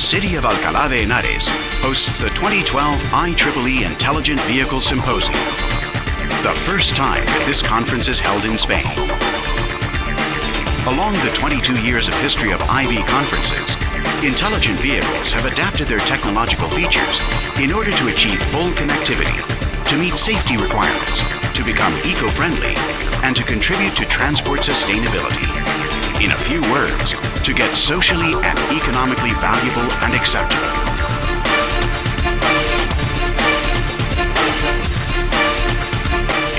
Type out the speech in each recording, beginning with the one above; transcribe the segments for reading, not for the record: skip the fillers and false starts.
city of Alcalá de Henares hosts the 2012 IEEE Intelligent Vehicle Symposium, the first time that this conference is held in Spain. Along the 22 years of history of IV conferences, intelligent vehicles have adapted their technological features in order to achieve full connectivity, to meet safety requirements, to become eco-friendly, and to contribute to transport sustainability. In a few words, to get socially and economically valuable and acceptable.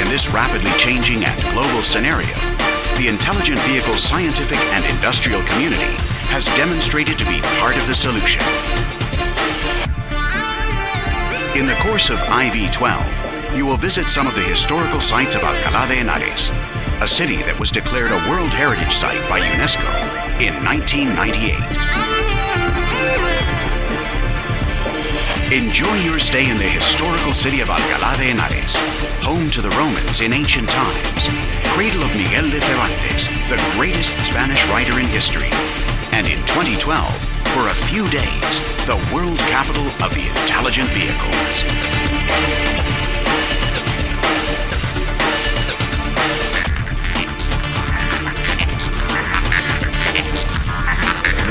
In this rapidly changing and global scenario, the intelligent vehicle scientific and industrial community has demonstrated to be part of the solution. In the course of IV'12, you will visit some of the historical sites of Alcalá de Henares, a city that was declared a World Heritage Site by UNESCO in 1998. Enjoy your stay in the historical city of Alcalá de Henares, home to the Romans in ancient times, cradle of Miguel de Cervantes, the greatest Spanish writer in history, and in 2012, for a few days, the world capital of the intelligent vehicles.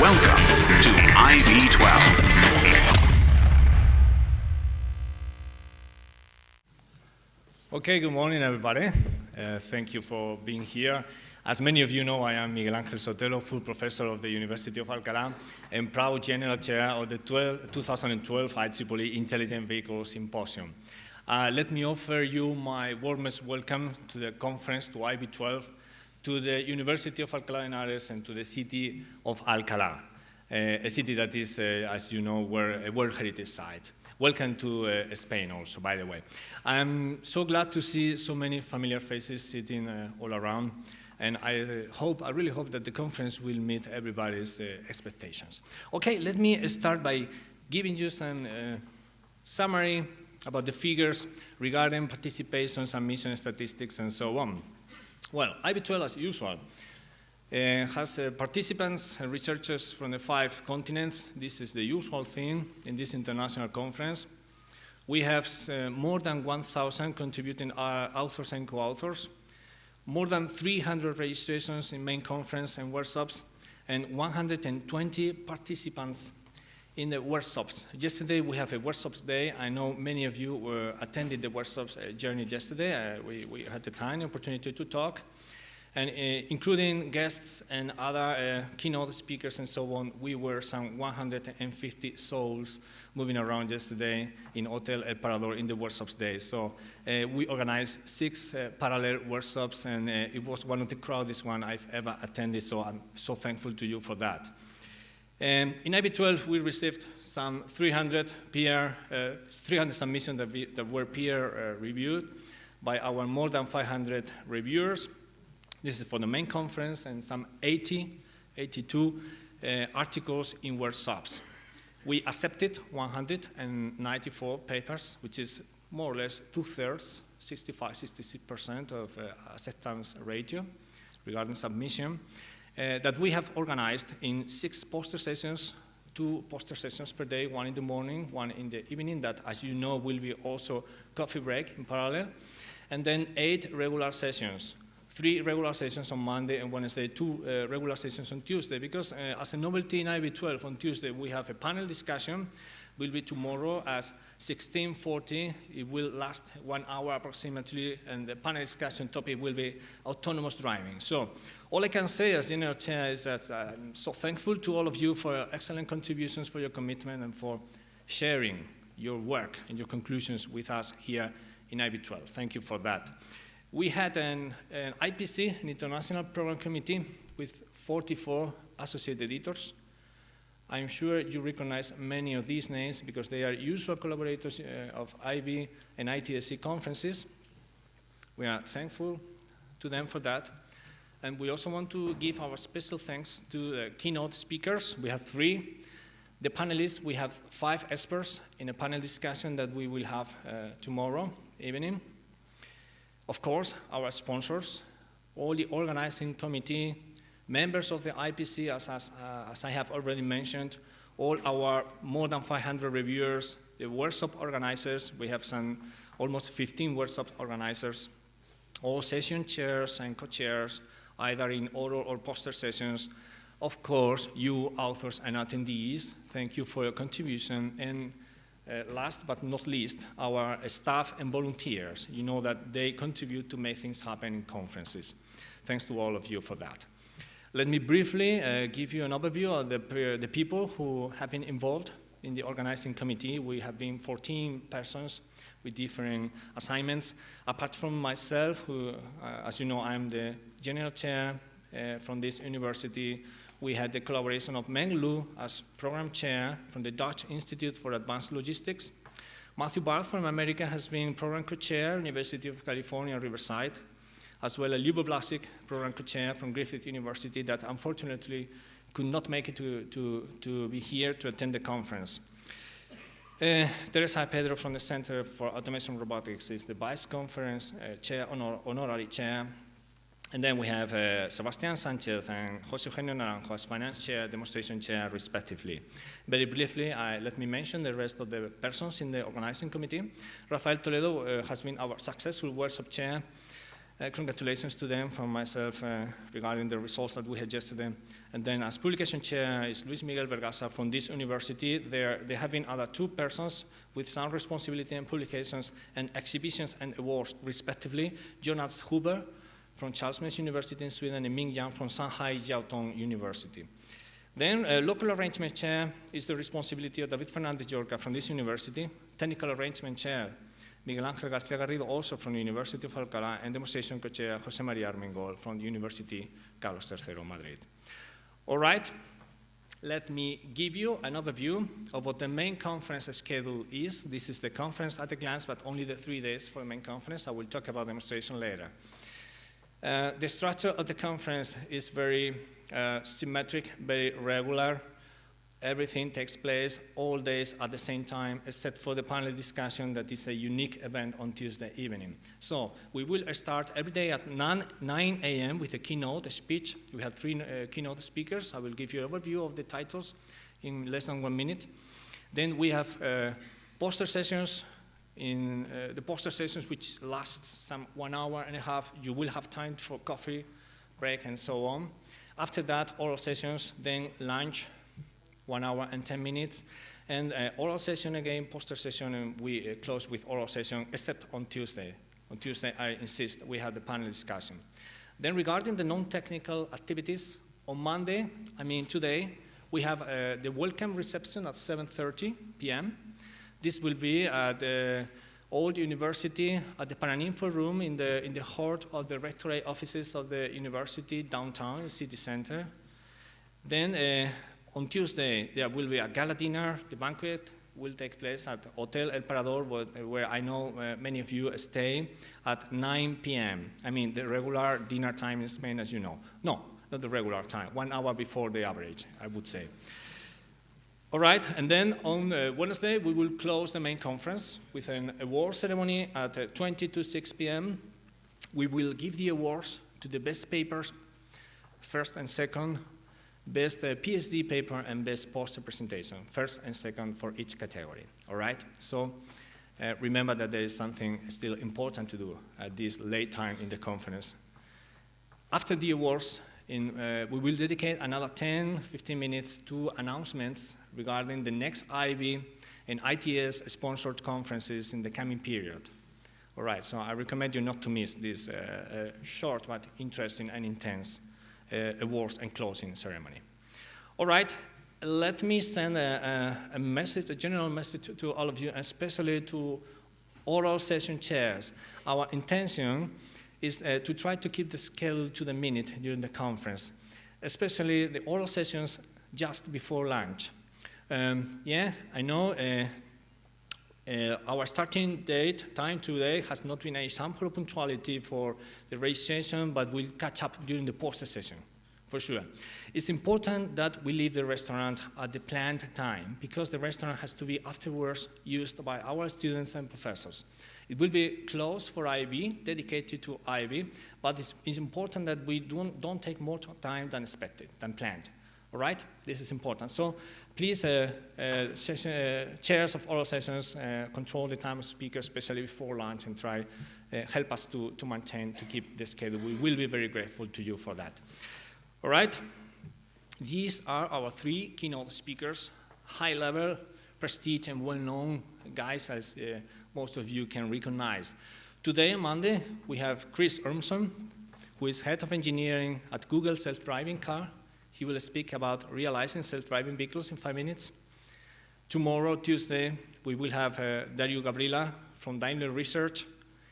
Welcome to IV'12. Okay, good morning, everybody. Thank you for being here. As many of you know, I am Miguel Ángel Sotelo, full professor of the University of Alcalá and proud general chair of the 2012 IEEE Intelligent Vehicle Symposium. Let me offer you my warmest welcome to the conference, to IV'12, to the University of Alcalá de Henares and to the city of Alcalá, a city that is, as you know, a World Heritage Site. Welcome to Spain also, by the way. I'm so glad to see so many familiar faces sitting all around, and I really hope that the conference will meet everybody's expectations. Okay, let me start by giving you some summary about the figures regarding participation, submission statistics, and so on. Well, IV'12, as usual, has participants and researchers from the 5 continents. This is the usual thing in this international conference. We have more than 1,000 contributing authors and co-authors, more than 300 registrations in main conference and workshops, and 120 participants in the workshops. Yesterday we have a workshops day. I know many of you attended the workshops journey yesterday. We had the time and opportunity to talk. And including guests and other keynote speakers and so on, we were some 150 souls moving around yesterday in Hotel El Parador in the workshops day. So we organized 6 parallel workshops, and it was one of the crowdest ones I've ever attended, so I'm so thankful to you for that. In IV'12, we received some 300 submissions that were peer reviewed by our more than 500 reviewers. This is for the main conference, and some 82 articles in workshops. We accepted 194 papers, which is more or less 2/3, 65–66% of acceptance ratio regarding submission, that we have organized in 6 poster sessions, 2 poster sessions per day, 1 in the morning, 1 in the evening, that, as you know, will be also coffee break in parallel, and then 8 regular sessions. 3 regular sessions on Monday and Wednesday, 2 regular sessions on Tuesday, because as a novelty in IV'12 on Tuesday, we have a panel discussion, will be tomorrow at 16:40. It will last 1 hour approximately, and the panel discussion topic will be autonomous driving. So all I can say as general chair is that I'm so thankful to all of you for your excellent contributions, for your commitment, and for sharing your work and your conclusions with us here in IV'12. Thank you for that. We had an IPC, an International Program Committee, with 44 associate editors. I'm sure you recognize many of these names because they are usual collaborators of IV and ITSC conferences. We are thankful to them for that. And we also want to give our special thanks to the keynote speakers. We have 3. The panelists, we have 5 experts in a panel discussion that we will have tomorrow evening. Of course, our sponsors, all the organizing committee, members of the IPC, as I have already mentioned, all our more than 500 reviewers, the workshop organizers, we have almost 15 workshop organizers, all session chairs and co-chairs, either in oral or poster sessions. Of course, you authors and attendees, thank you for your contribution. And last but not least, our staff and volunteers. You know that they contribute to make things happen in conferences. Thanks to all of you for that. Let me briefly give you an overview of the people who have been involved in the organizing committee. We have been 14 persons with different assignments. Apart from myself, who, as you know, I'm the general chair from this university, we had the collaboration of Meng Lu as program chair from the Dutch Institute for Advanced Logistics. Matthew Barth from America has been program co-chair, University of California, Riverside, as well as Lubo Blasic, program co-chair from Griffith University, that unfortunately could not make it to be here to attend the conference. Teresa Pedro from the Center for Automation Robotics is the vice conference chair, honorary chair. And then we have Sebastián Sánchez and José Eugenio Naranjo as finance chair, demonstration chair, respectively. Very briefly, let me mention the rest of the persons in the organizing committee. Rafael Toledo has been our successful workshop chair. Congratulations to them from myself regarding the results that we had yesterday. And then as publication chair is Luis Miguel Vergasa from this university. There have been other two persons with some responsibility in publications and exhibitions and awards, respectively. Jonas Huber from Chalmers University in Sweden and Ming Yang from Shanghai Jiao Tong University. Then local arrangement chair is the responsibility of David Fernández Llorca from this university. Technical arrangement chair, Miguel Ángel García Garrido, also from the University of Alcalá, and demonstration co-chair, José María Armengol from the University Carlos III, Madrid. All right, let me give you an overview of what the main conference schedule is. This is the conference at a glance, but only the 3 days for the main conference. I will talk about demonstration later. The structure of the conference is very symmetric, very regular. Everything takes place all days at the same time, except for the panel discussion that is a unique event on Tuesday evening. So we will start every day at 9 a.m. with a keynote speech. We have 3 keynote speakers. I will give you an overview of the titles in less than 1 minute. Then we have poster sessions. In the poster sessions, which last some 1.5 hours, you will have time for coffee break and so on. After that, oral sessions, then lunch, 1 hour and 10 minutes, and oral session again, poster session, and we close with oral session, except on Tuesday. On Tuesday, I insist, we have the panel discussion. Then regarding the non-technical activities, on Monday, today, we have the welcome reception at 7:30 p.m. This will be at the old university, at the Paraninfo room in the heart of the rectorate offices of the university downtown, the city center. Then on Tuesday, there will be a gala dinner. The banquet will take place at Hotel El Parador, where I know many of you stay, at 9 p.m. The regular dinner time in Spain, as you know. No, not the regular time, 1 hour before the average, I would say. All right, and then on Wednesday, we will close the main conference with an award ceremony at 20 to 6 p.m. We will give the awards to the best papers, first and second, best PhD paper, and best poster presentation, first and second for each category. All right, so remember that there is something still important to do at this late time in the conference. After the awards, we will dedicate another 10-15 minutes to announcements regarding the next IB and ITS-sponsored conferences in the coming period. All right, so I recommend you not to miss this short but interesting and intense awards and closing ceremony. All right, let me send a message, a general message to all of you, especially to oral session chairs. Our intention is to try to keep the schedule to the minute during the conference, especially the oral sessions just before lunch. Yeah, I know our starting time today has not been an example of punctuality for the registration, but we'll catch up during the poster session, for sure. It's important that we leave the restaurant at the planned time, because the restaurant has to be afterwards used by our students and professors. It will be closed for IB, dedicated to IB, but it's important that we don't take more time than expected, than planned. All right, this is important. So please, chairs of oral sessions, control the time of speakers, especially before lunch, and try help us to keep the schedule. We will be very grateful to you for that. All right, these are our 3 keynote speakers, high level, prestige, and well-known guys, as most of you can recognize. Today, Monday, we have Chris Urmson, who is head of engineering at Google self-driving car. He will speak about realizing self-driving vehicles in 5 minutes. Tomorrow, Tuesday, we will have Dario Gavrila from Daimler Research.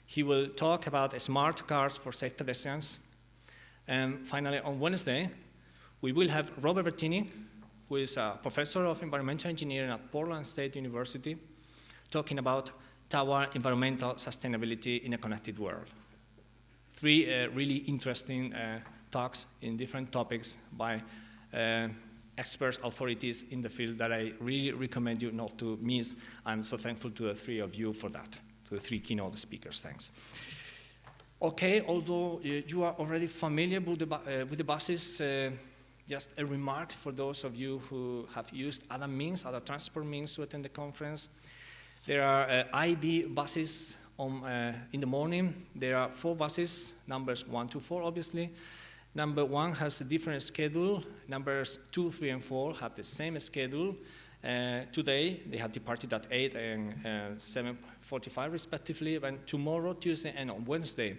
He will talk about smart cars for safe pedestrians. And finally, on Wednesday, we will have Robert Bertini, who is a professor of environmental engineering at Portland State University, talking about tower environmental sustainability in a connected world. 3 really interesting talks in different topics by experts, authorities in the field that I really recommend you not to miss. I'm so thankful to the 3 of you for that, to the 3 keynote speakers. Thanks. Okay, although you are already familiar with the buses, just a remark for those of you who have used other means, other transport means to attend the conference. There are IB buses in the morning. There are 4 buses, numbers 1 to 4, obviously. Number 1 has a different schedule. Numbers 2, 3, and 4 have the same schedule. Today, they have departed at 8 and 7:45, respectively. And tomorrow, Tuesday, and on Wednesday,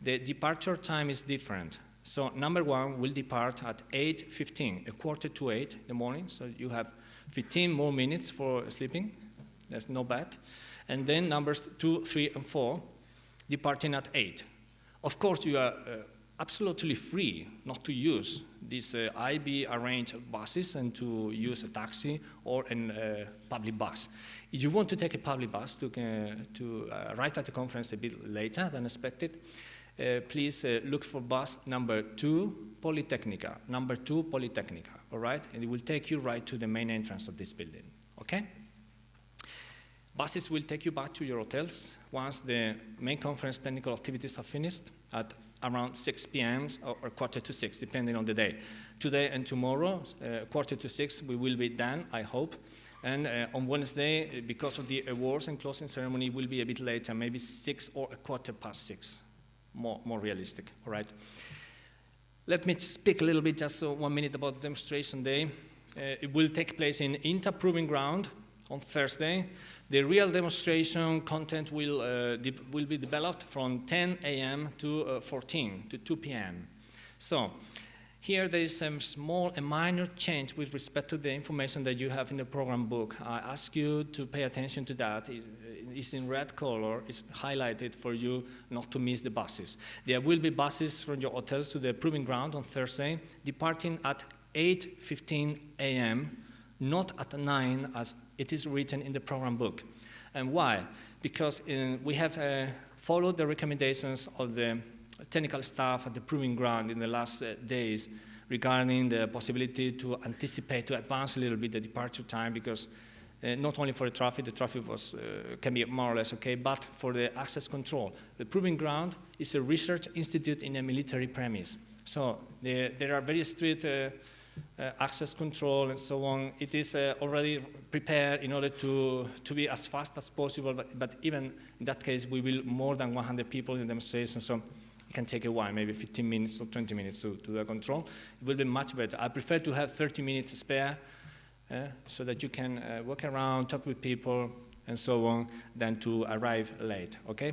the departure time is different. So number 1 will depart at 8:15, 7:45 in the morning. So you have 15 more minutes for sleeping. That's not bad. And then numbers 2, 3, and 4 departing at 8. Of course, you are absolutely free not to use these IB arranged buses and to use a taxi or a public bus. If you want to take a public bus to arrive at the conference a bit later than expected, please look for bus number 2, Polytechnica. Number 2, Polytechnica, all right? And it will take you right to the main entrance of this building, okay? Buses will take you back to your hotels once the main conference technical activities are finished at around 6 p.m. or 5:45, depending on the day. Today and tomorrow, 5:45, we will be done, I hope. And on Wednesday, because of the awards and closing ceremony, will be a bit later, maybe 6 or 6:15, more realistic, all right? Let me speak a little bit, just 1 minute, about the demonstration day. It will take place in Inter Proving Ground on Thursday. The real demonstration content will be developed from 10 a.m. to 2 p.m. So here there is some small and minor change with respect to the information that you have in the program book. I ask you to pay attention to that. It's in red color. It's highlighted for you not to miss the buses. There will be buses from your hotels to the Proving Ground on Thursday, departing at 8:15 a.m., not at 9 as it is written in the program book. And why? Because we have followed the recommendations of the technical staff at the Proving Ground in the last days regarding the possibility to anticipate, to advance a little bit the departure time, because not only for the traffic can be more or less okay, but for the access control. The Proving Ground is a research institute in a military premise. So there are very strict access control and so on. It is already prepared in order to be as fast as possible, but even in that case, we will more than 100 people in the demonstration, so it can take a while, maybe 15 minutes or 20 minutes to do the control. It will be much better. I prefer to have 30 minutes spare so that you can walk around, talk with people, and so on, than to arrive late, okay?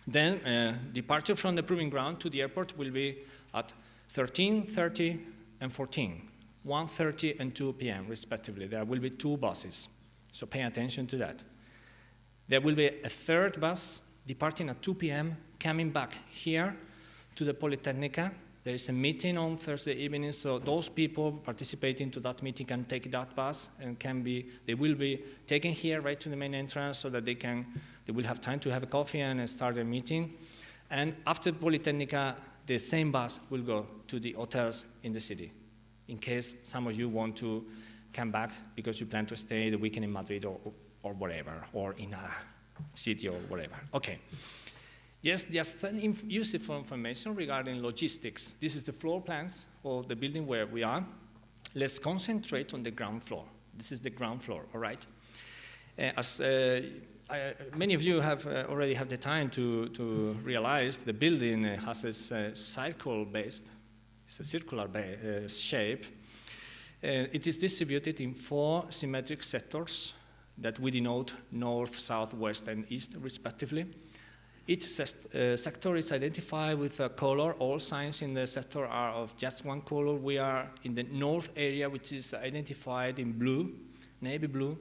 Then departure from the Proving Ground to the airport will be at 13:30 and 1:30 and 2 p.m. respectively. There will be 2 buses, so pay attention to that. There will be a 3rd bus departing at 2 p.m., coming back here to the Polytechnica. There is a meeting on Thursday evening, so those people participating to that meeting can take that bus and they will be taken here right to the main entrance so that they will have time to have a coffee and start their meeting. And after Polytechnica, the same bus will go to the hotels in the city, in case some of you want to come back because you plan to stay the weekend in Madrid or whatever, or in a city or whatever. Okay. Yes, just some useful information regarding logistics. This is the floor plans of the building where we are. let's concentrate on the ground floor. This is the ground floor, all right? Many of you have already had the time to realize the building has a circle-based, it's a circular shape. It is distributed in 4 symmetric sectors that we denote north, south, west, and east, respectively. Each sector is identified with a color. All signs in the sector are of just one color. We are in the north area, which is identified in blue, navy blue.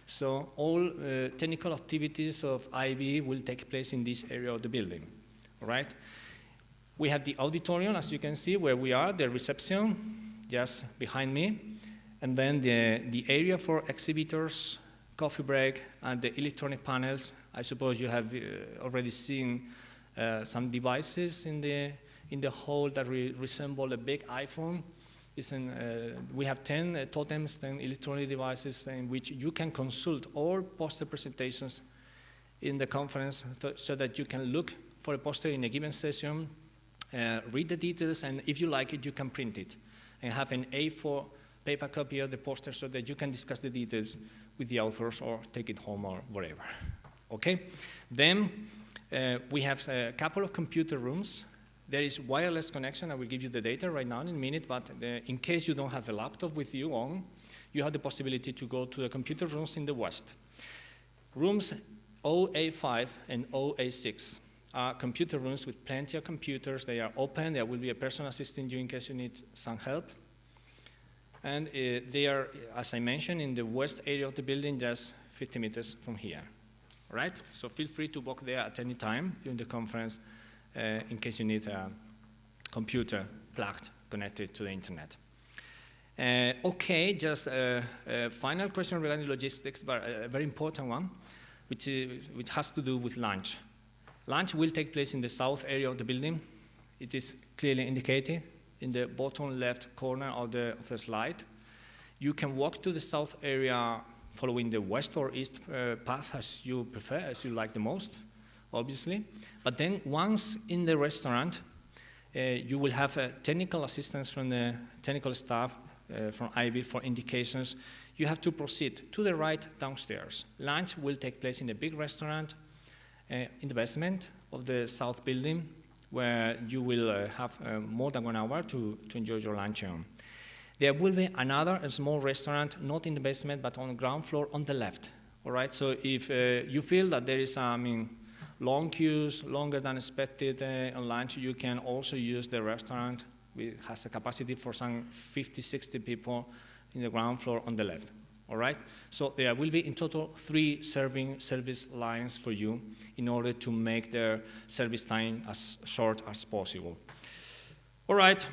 So all technical activities of IV will take place in this area of the building, all right? We have the auditorium, as you can see, where we are, the reception, just behind me, and then the area for exhibitors, coffee break, and the electronic panels. I suppose you have already seen some devices in the hall that resemble a big iPhone. We have 10 totems, 10 electronic devices in which you can consult all poster presentations in the conference so that you can look for a poster in a given session, read the details, and if you like it, you can print it and have an A4 paper copy of the poster so that you can discuss the details with the authors or take it home or whatever. Okay? Then we have a couple of computer rooms. There is wireless connection. I will give you the data right now in a minute, but in case you don't have a laptop with you on, you have the possibility to go to the computer rooms in the west. Rooms 0A5 and 0A6 are computer rooms with plenty of computers. They are open. There will be a person assisting you in case you need some help. And they are, as I mentioned, in the west area of the building, just 50 meters from here. All right? So feel free to walk there at any time during the conference in case you need a computer plugged, connected to the internet. Okay, just a final question regarding logistics, but a very important one, which has to do with lunch. Lunch will take place in the south area of the building. It is clearly indicated in the bottom left corner of the slide. You can walk to the south area following the west or east path as you prefer, as you like the most, obviously. But then once in the restaurant, you will have technical assistance from the technical staff from IV for indications. You have to proceed to the right downstairs. Lunch will take place in the big restaurant in the basement of the south building, where you will have more than 1 hour to enjoy your lunch on. There will be another small restaurant, not in the basement, but on the ground floor on the left. All right, so if you feel that there is, long queues, longer than expected on lunch, you can also use the restaurant. It has a capacity for some 50, 60 people in the ground floor on the left. All right, so there will be in total 3 service lines for you in order to make their service time as short as possible. All right,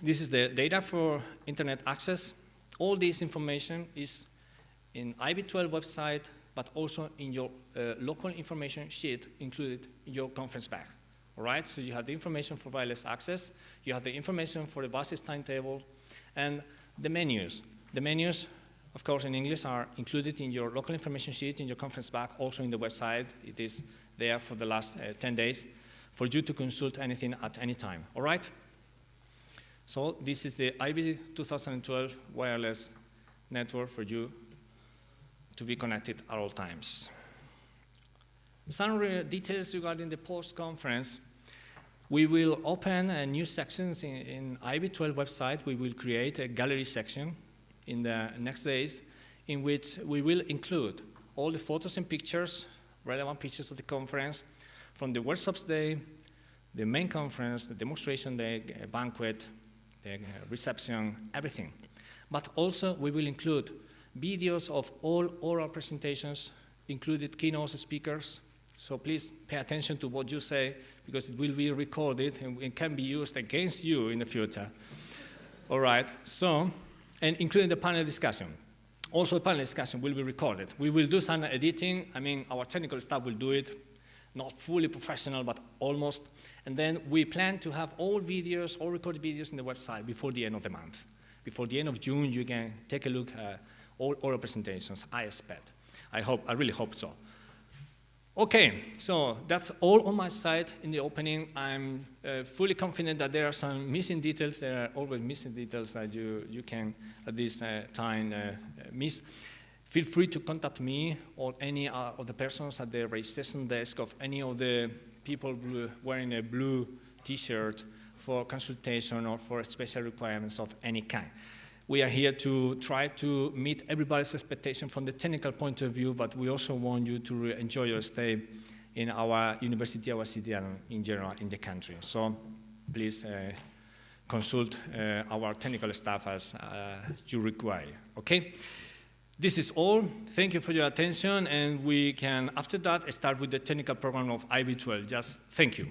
this is the data for internet access. All this information is in IV'12 website, but also in your local information sheet included in your conference bag. All right, so you have the information for wireless access, you have the information for the buses timetable, and the menus. The menus, of course, in English, are included in your local information sheet, in your conference bag, also in the website. It is there for the last 10 days for you to consult anything at any time, all right? So this is the IV 2012 wireless network for you to be connected at all times. Some details regarding the post-conference. We will open new sections in IV'12 website. We will create a gallery section in the next days, in which we will include all the photos and pictures, relevant pictures of the conference, from the workshops day, the main conference, the demonstration day, banquet, the reception, everything. But also we will include videos of all oral presentations, included keynote speakers. So please pay attention to what you say, because it will be recorded and it can be used against you in the future. All right, so, and including the panel discussion. Also, the panel discussion will be recorded. We will do some editing. I mean, our technical staff will do it, not fully professional, but almost. And then we plan to have all videos, all recorded videos in the website before the end of the month. Before the end of June, you can take a look at all oral presentations, I expect. I really hope so. Okay, so that's all on my side in the opening. I'm fully confident that there are some missing details. There are always missing details that you can at this time miss. Feel free to contact me or any of the persons at the registration desk of any of the people wearing a blue t-shirt for consultation or for special requirements of any kind. We are here to try to meet everybody's expectation from the technical point of view, but we also want you to enjoy your stay in our university, our city, and in general in the country. So please consult our technical staff as you require, okay? This is all. Thank you for your attention, and we can, after that, start with the technical program of IV'12. Just thank you.